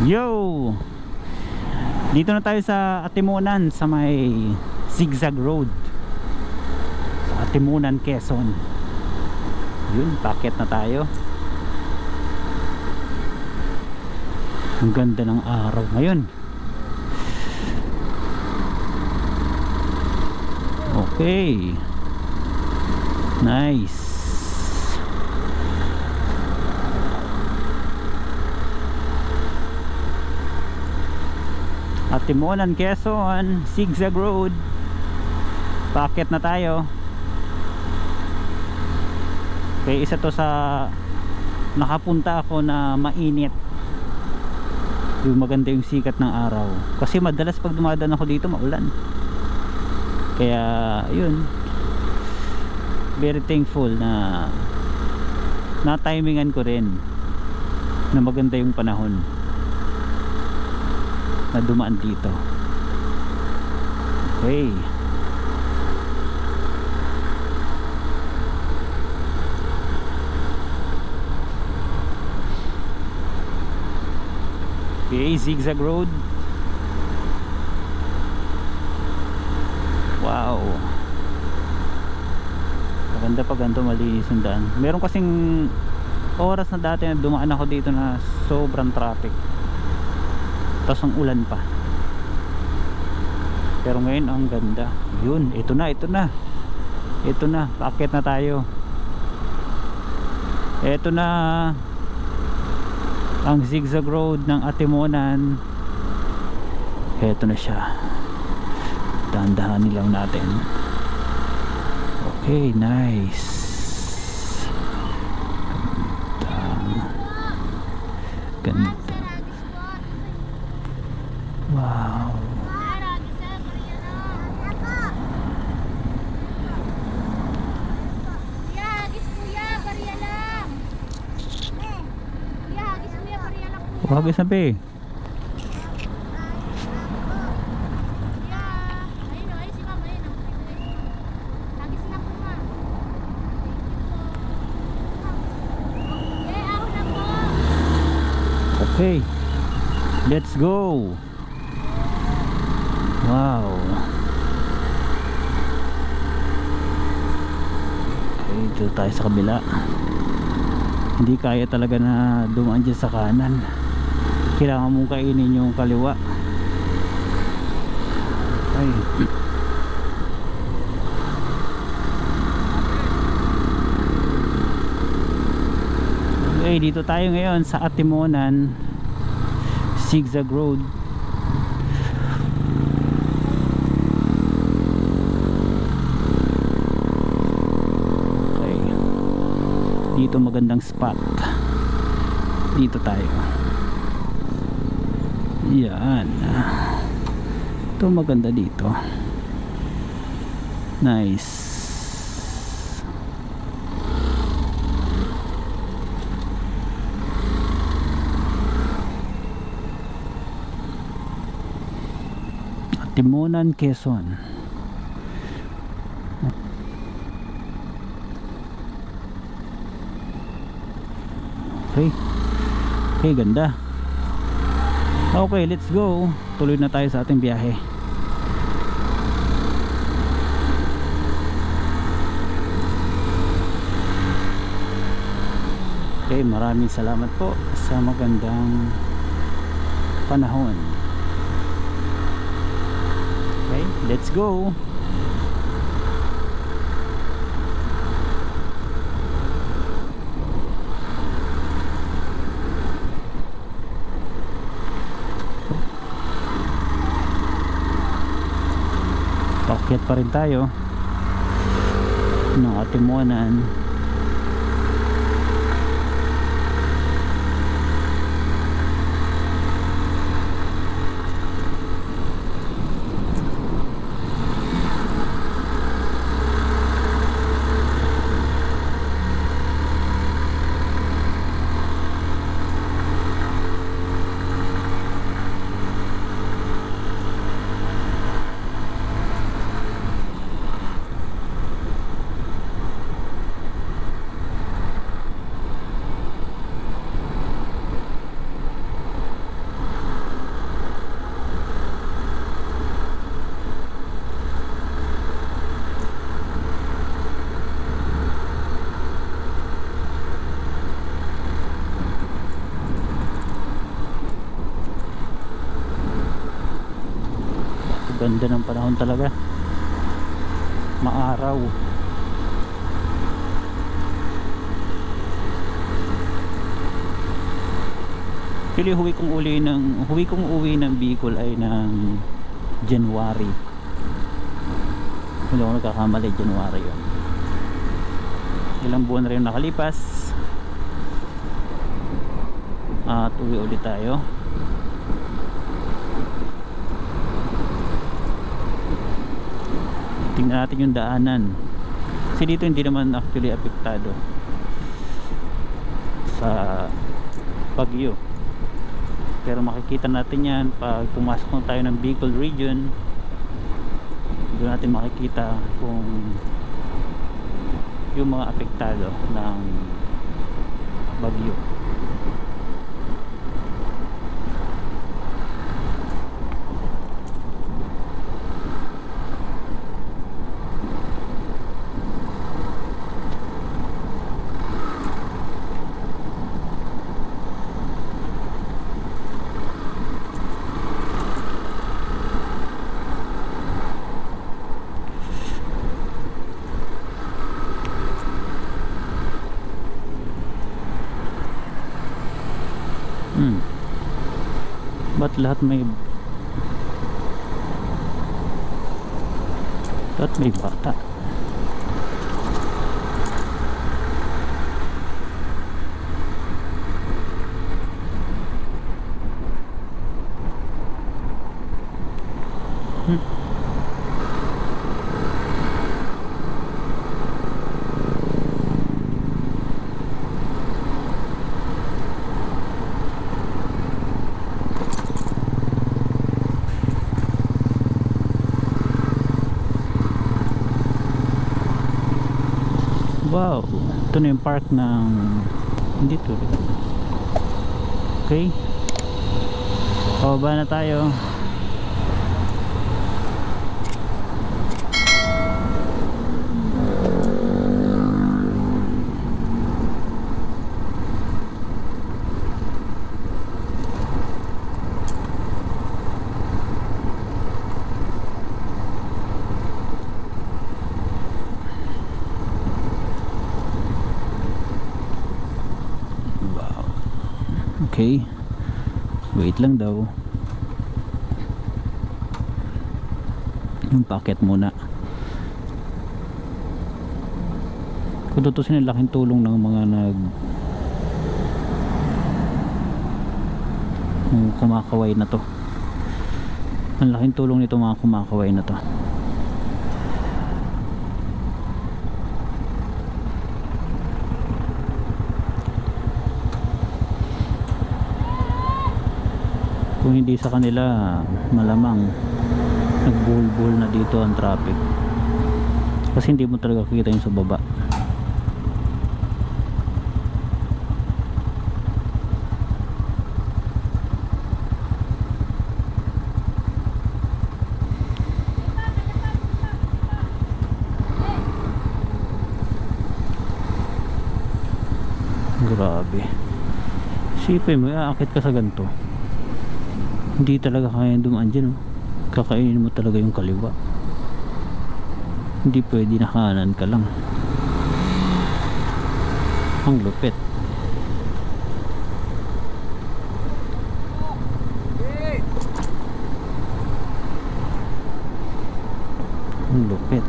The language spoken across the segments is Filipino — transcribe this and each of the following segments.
Yo! Dito na tayo sa Atimunan sa may Zigzag Road sa Atimunan, Quezon. Yun, packet na tayo. Ang ganda ng araw ngayon. Okay. Nice. Atimunan, Quezon, Zigzag Road. Packet na tayo. Okay, isa to sa nakapunta ako na mainit. Yung maganda yung sikat ng araw. Kasi madalas pag dumadaan ako dito maulan. Kaya yun, very thankful na na-timingan ko rin na maganda yung panahon na dumaan dito. Okay. Okay, Zigzag Road. Wow. Maganda pa ganito, malinis yung daan. Meron kasing oras na dati na dumaan ako dito na sobrang traffic. Tapos ang ulan pa. Pero ngayon ang ganda. Yun, ito na. Ito na, paakyat na tayo. Ito na ang Zigzag Road ng Atimunan. Ito na siya. Dahan-dahanin lang natin. Okay, nice. Ganda. Wow. Wag sabi. Okay. Let's go. Wow. Okay, dito tayo sa kabila. Hindi kaya talaga na dumaan dyan sa kanan. Kailangan mong kainin yung kaliwa. Ay. Okay, dito tayo ngayon sa Atimunan, Zigzag Road. Okay. Dito magandang spot. Dito tayo. Yan. Ito maganda dito. Nice. Atimunan, Quezon. Okay. Okay, ganda. Okay, let's go. Tuloy na tayo sa ating biyahe. Okay, maraming salamat po sa magandang panahon. Okay, let's go. Pakyat pa rin tayo ng Atimunan. Ganda ng panahon talaga, maaraw. Actually huwi kong uwi ng Bicol ay ng January, hindi ako nagkakamali, January yun. Ilang buwan na rin nakalipas at uwi ulit tayo. Tingnan natin yung daanan kasi dito hindi naman actually apektado sa bagyo, pero makikita natin yan pag pumasok na tayo ng Bicol region. Doon natin makikita kung yung mga apektado ng bagyo. Ba't lahat may bata? Wow, ito na yung park ng dito. Okay, pababa na tayo. Okay, wait lang daw. Yung packet muna. Kung tutusin, ang laking tulong ng mga kumakaway na to. Ang laking tulong nito mga kumakaway na to. Kung hindi sa kanila, malamang nagbuhol-buhol na dito ang traffic, kasi hindi mo talaga kita yung sa baba. Grabe, sipin mo, aakit ka sa ganito, hindi talaga kaya dumaan dyan, oh. Kakainin mo talaga yung kaliwa, hindi pwede na kanan ka lang. Ang lupit. Ang lupit.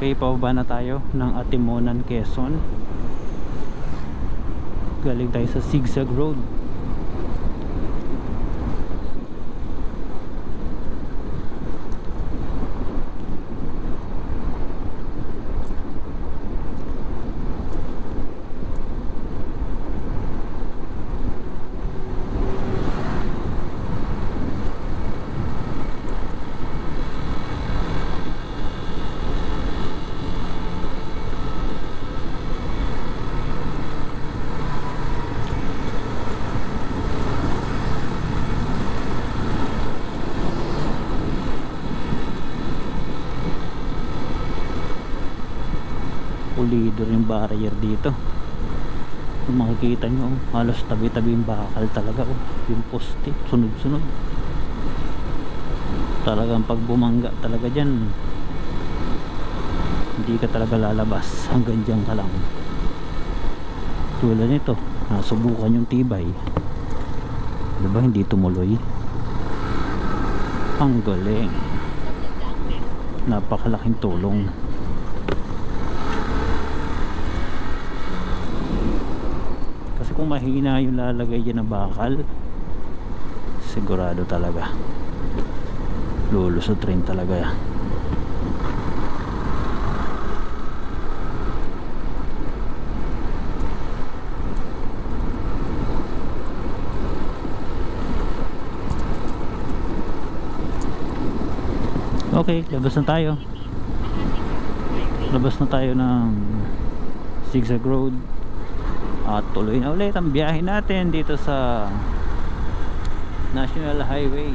Okay, pababa na tayo ng Atimonan, Quezon. Galing tayo sa Zigzag Road. pulido rin barrier dito. Kung makikita nyo, halos tabi-tabi yung bakal talaga, oh. Yung poste sunod-sunod, talagang pag bumangga talaga dyan, hindi ka talaga lalabas, hanggang dyan ka lang. Tulad nito, nasubukan yung tibay, diba hindi tumuloy. Ang galing, napakalaking tulong. Kasi kung mahina yung lalagay dyan na bakal, sigurado talaga lulusot rin talaga yan. Okay, labas na tayo. Labas na tayo ng Zigzag Road at tuloy na ulit ang biyahe natin dito sa National Highway